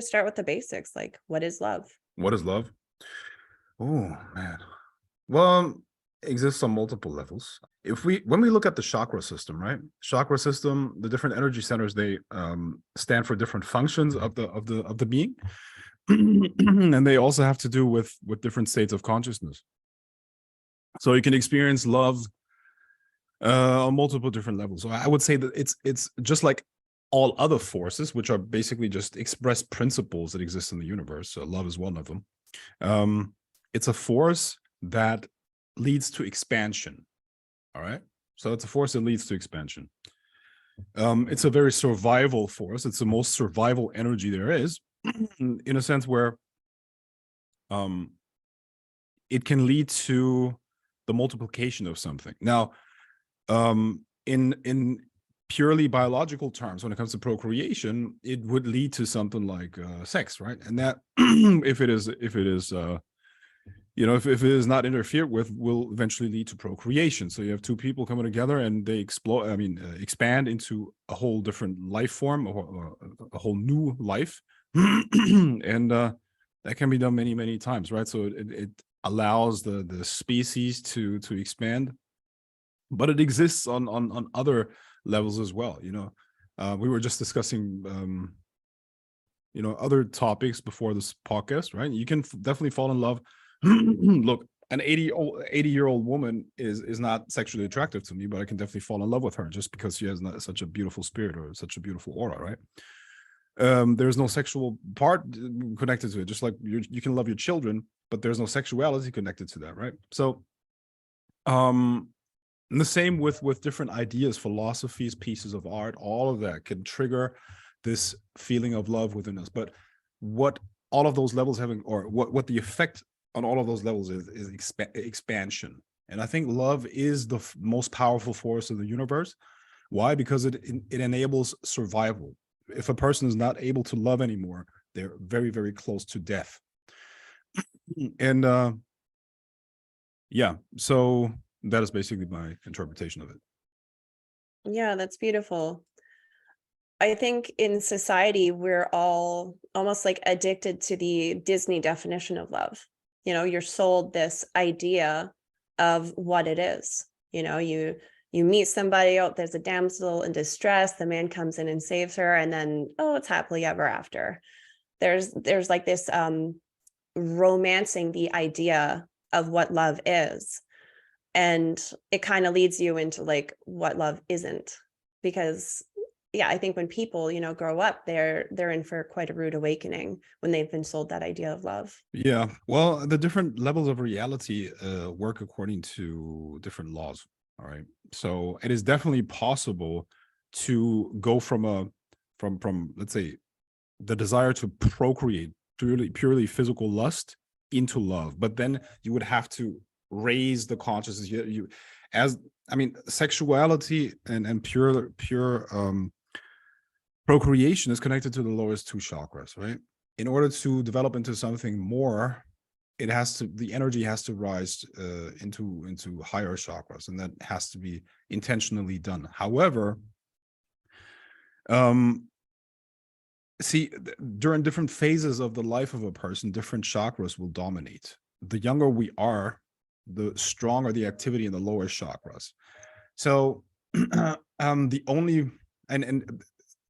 start with the basics, like what is love? What is love? Oh man. Well, it exists on multiple levels. When we look at the chakra system, right? Chakra system, the different energy centers, they stand for different functions of the being. And they also have to do with different states of consciousness. So you can experience love on multiple different levels. So I would say that it's just like all other forces, which are basically just express principles that exist in the universe. So love is one of them. It's a force that leads to expansion. All right. So it's a force that leads to expansion. It's a very survival force. It's the most survival energy there is, in a sense where it can lead to the multiplication of something. Now, in purely biological terms, when it comes to procreation, it would lead to something like sex, right? And that if it is if it is not interfered with, will eventually lead to procreation. So you have two people coming together and they expand into a whole different life form, or a whole new life. And that can be done many, many times, right? So it allows the species to expand, but it exists on other levels as well. We were just discussing other topics before this podcast, right? You can definitely fall in love. Look, an 80-year-old woman is not sexually attractive to me, but I can definitely fall in love with her just because she has such a beautiful spirit or such a beautiful aura, right? There's no sexual part connected to it, just like you can love your children, but there's no sexuality connected to that, right? So and the same with different ideas, philosophies, pieces of art, all of that can trigger this feeling of love within us. But what all of those levels having, or what the effect on all of those levels is expansion. And I think love is the most powerful force of the universe. Why? Because it enables survival. If a person is not able to love anymore, they're very, very close to death. And yeah, so that is basically my interpretation of it. Yeah, that's beautiful. I think in society, we're all almost like addicted to the Disney definition of love. You're sold this idea of what it is. You meet somebody, oh, there's a damsel in distress, the man comes in and saves her, and then, oh, it's happily ever after. There's like this romancing the idea of what love is. And it kind of leads you into like what love isn't, because yeah, I think when people, grow up, they're in for quite a rude awakening when they've been sold that idea of love. Yeah, well, the different levels of reality work according to different laws. All right, so it is definitely possible to go from let's say the desire to procreate, purely physical lust, into love, but then you would have to raise the consciousness. Sexuality and pure procreation is connected to the lowest two chakras, right? In order to develop into something more, the energy has to rise into higher chakras, and that has to be intentionally done. However, during different phases of the life of a person, different chakras will dominate. The younger we are, the stronger the activity in the lower chakras. So the only and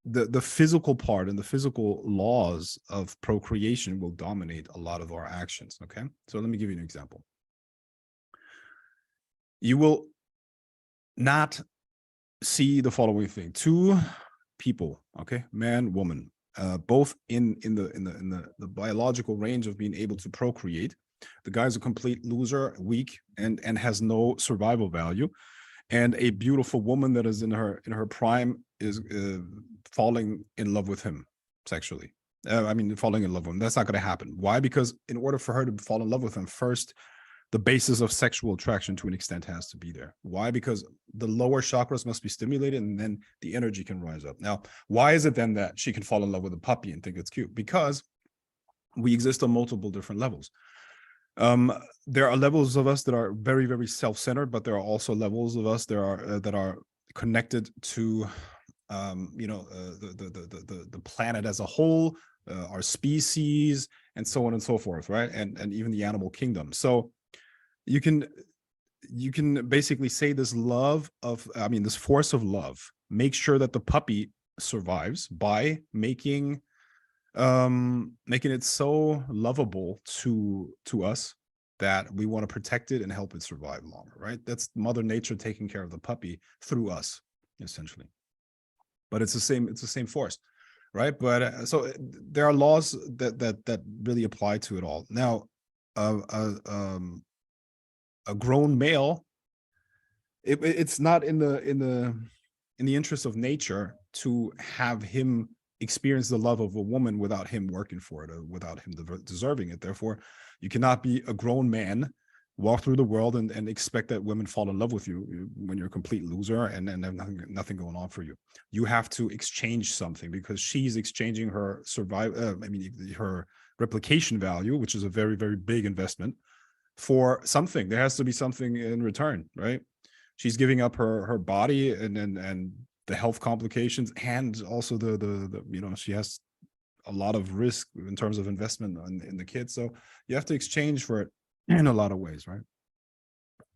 the physical part and the physical laws of procreation will dominate a lot of our actions. Okay, so let me give you an example. You will not see the following thing: two people, okay, man, woman, both in the biological range of being able to procreate. The guy's a complete loser, weak, and has no survival value. And a beautiful woman that is in her prime is falling in love with him sexually. Falling in love with him. That's not going to happen. Why? Because in order for her to fall in love with him, first, the basis of sexual attraction to an extent has to be there. Why? Because the lower chakras must be stimulated, and then the energy can rise up. Now, why is it then that she can fall in love with a puppy and think it's cute? Because we exist on multiple different levels. There are levels of us that are very, very self-centered, but there are also levels of us that are connected to the planet as a whole, our species, and so on and so forth, right? And even the animal kingdom. So you can basically say this love of, I mean, this force of love, make sure that the puppy survives by making it so lovable to us that we want to protect it and help it survive longer, right? That's Mother Nature taking care of the puppy through us, essentially. But it's the same force, right? But there are laws that really apply to it all. Now, a grown male, it's not in the interest of nature to have him experience the love of a woman without him working for it, or without him deserving it. Therefore, you cannot be a grown man, walk through the world and expect that women fall in love with you when you're a complete loser and nothing going on for you. You have to exchange something, because she's exchanging her her replication value, which is a very, very big investment, for something. There has to be something in return, right? She's giving up her body and the health complications, and also the she has a lot of risk in terms of investment in the kids. So you have to exchange for it in a lot of ways, right?